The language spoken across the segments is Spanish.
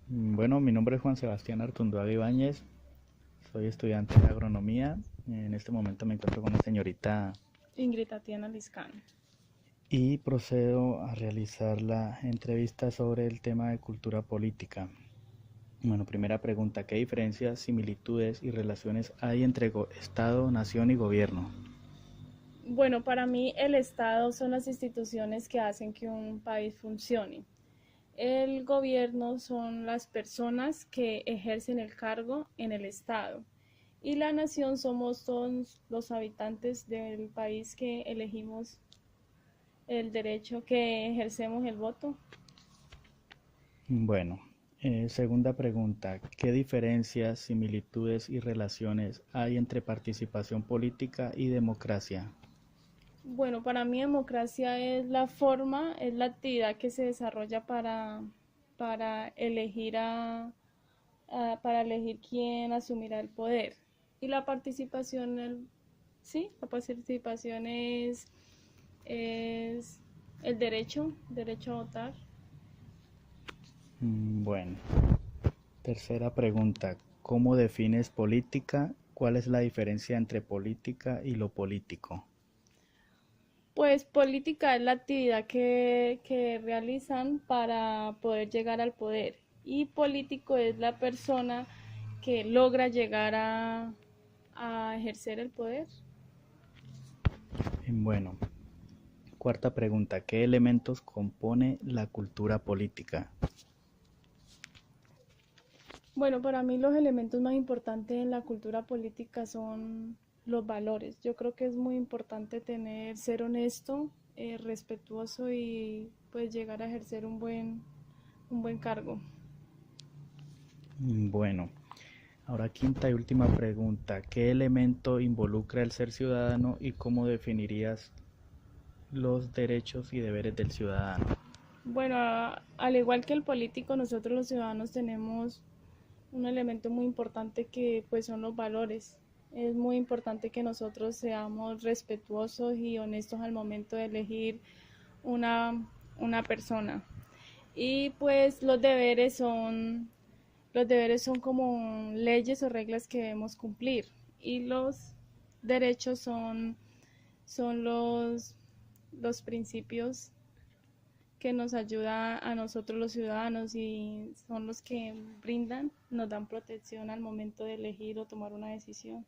Bueno, mi nombre es Juan Sebastián Artunduaga Ibáñez, soy estudiante de agronomía. En este momento me encuentro con la señorita Ingrid Tatiana Liscano. y procedo a realizar la entrevista sobre el tema de cultura política. Bueno, primera pregunta, ¿qué diferencias, similitudes y relaciones hay entre Estado, nación y gobierno? Bueno, para mí el Estado son las instituciones que hacen que un país funcione. El gobierno son las personas que ejercen el cargo en el Estado. Y la nación somos todos los habitantes del país que elegimos el derecho, que ejercemos el voto. Bueno, segunda pregunta, ¿qué diferencias, similitudes y relaciones hay entre participación política y democracia? Bueno, para mí democracia es la forma, es la actividad que se desarrolla para elegir para elegir quién asumirá el poder. Y la participación, sí, la participación es el derecho a votar. Bueno, tercera pregunta, ¿cómo defines política? ¿Cuál es la diferencia entre política y lo político? Pues política es la actividad que realizan para poder llegar al poder. Y político es la persona que logra llegar a ejercer el poder. Bueno, cuarta pregunta, ¿qué elementos compone la cultura política? Bueno, para mí los elementos más importantes en la cultura política son los valores. Yo creo que es muy importante ser honesto, respetuoso y pues llegar a ejercer un buen cargo. Bueno, ahora quinta y última pregunta, ¿qué elemento involucra el ser ciudadano y cómo definirías los derechos y deberes del ciudadano? Bueno, al igual que el político, nosotros los ciudadanos tenemos un elemento muy importante que pues son los valores. Es muy importante que nosotros seamos respetuosos y honestos al momento de elegir una persona. Y pues los deberes son como leyes o reglas que debemos cumplir. Y los derechos son los principios que nos ayuda a nosotros los ciudadanos y son los que nos dan protección al momento de elegir o tomar una decisión.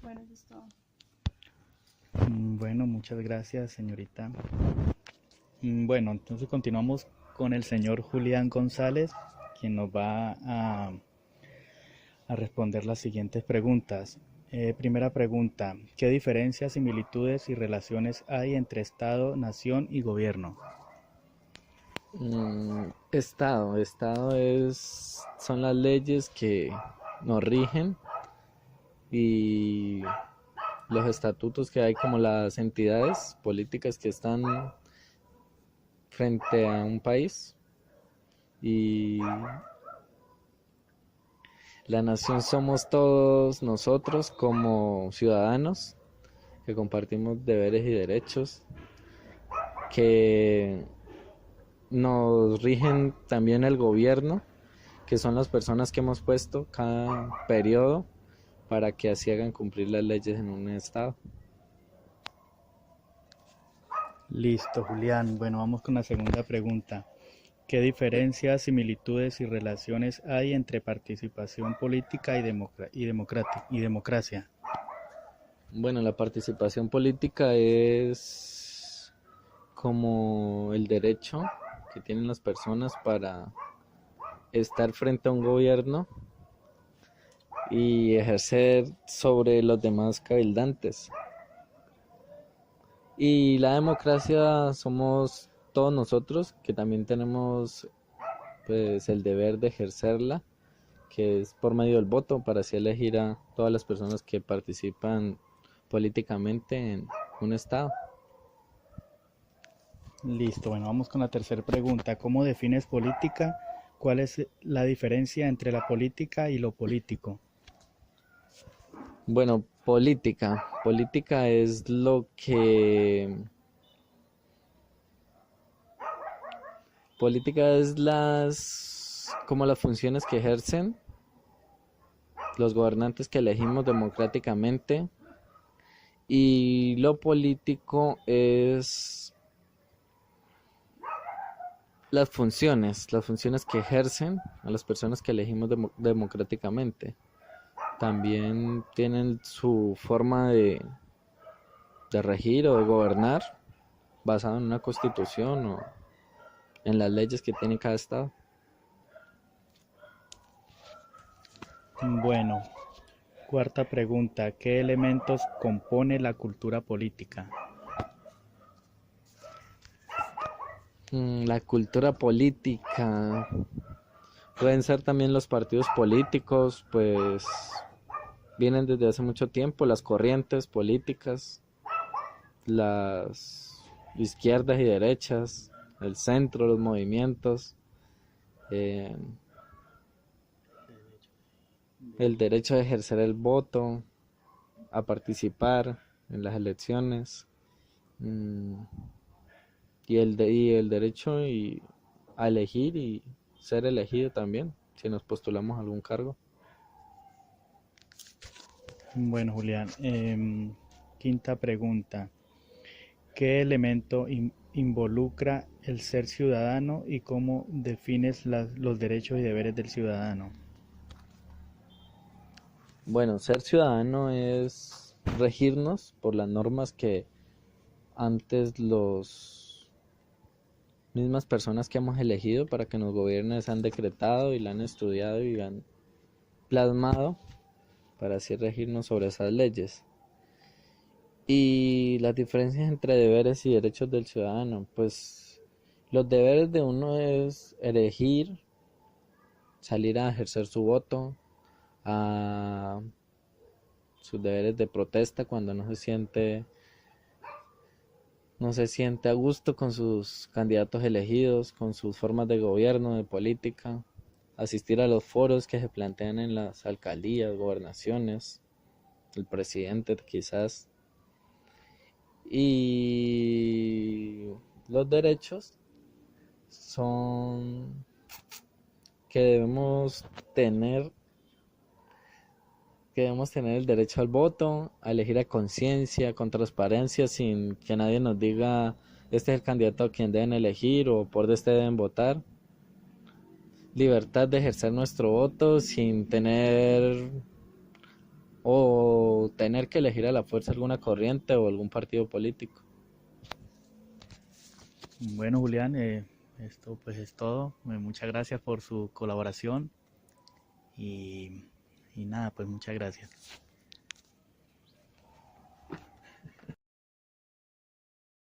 Bueno, eso es todo. Bueno, muchas gracias, señorita. Bueno, entonces continuamos con el señor Julián González, quien nos va a responder las siguientes preguntas. Primera pregunta, ¿qué diferencias, similitudes y relaciones hay entre Estado, nación y gobierno? Son las leyes que nos rigen y los estatutos que hay como las entidades políticas que están frente a un país y la nación somos todos nosotros como ciudadanos que compartimos deberes y derechos que nos rigen también el gobierno, que son las personas que hemos puesto cada periodo para que así hagan cumplir las leyes en un estado. Listo, Julián. Bueno, vamos con la segunda pregunta. ¿Qué diferencias, similitudes y relaciones hay entre participación política y democracia? Bueno, la participación política es como el derecho que tienen las personas para estar frente a un gobierno y ejercer sobre los demás cabildantes. Y la democracia somos todos nosotros que también tenemos pues el deber de ejercerla, que es por medio del voto para así elegir a todas las personas que participan políticamente en un estado. Listo, bueno, vamos con la tercera pregunta. ¿Cómo defines política? ¿Cuál es la diferencia entre la política y lo político? Bueno, política. Política es lo que... Política es es como las funciones que ejercen los gobernantes que elegimos democráticamente, y lo político es las funciones que ejercen a las personas que elegimos democráticamente. También tienen su forma de regir o de gobernar basado en una constitución o en las leyes que tiene cada estado. Bueno, cuarta pregunta. ¿Qué elementos compone la cultura política? La cultura política pueden ser también los partidos políticos, pues vienen desde hace mucho tiempo, las corrientes políticas, las izquierdas y derechas, el centro, los movimientos, eh, el derecho a ejercer el voto, a participar en las elecciones, y el derecho a elegir y ser elegido también, si nos postulamos a algún cargo. Bueno, Julián, quinta pregunta. ¿Qué elemento involucra el ser ciudadano y cómo defines los derechos y deberes del ciudadano? Bueno, ser ciudadano es regirnos por las normas que antes los mismas personas que hemos elegido para que nos gobiernen se han decretado y la han estudiado y han plasmado para así regirnos sobre esas leyes. Y las diferencias entre deberes y derechos del ciudadano, pues los deberes de uno es elegir, salir a ejercer su voto, a sus deberes de protesta cuando no se siente a gusto con sus candidatos elegidos, con sus formas de gobierno, de política, asistir a los foros que se plantean en las alcaldías, gobernaciones, el presidente quizás. Y los derechos son que debemos tener el derecho al voto, a elegir a conciencia, con transparencia, sin que nadie nos diga este es el candidato a quien deben elegir o por este deben votar. Libertad de ejercer nuestro voto sin tener que elegir a la fuerza alguna corriente o algún partido político. Bueno, Julián, esto pues es todo. Muchas gracias por su colaboración y nada, pues muchas gracias.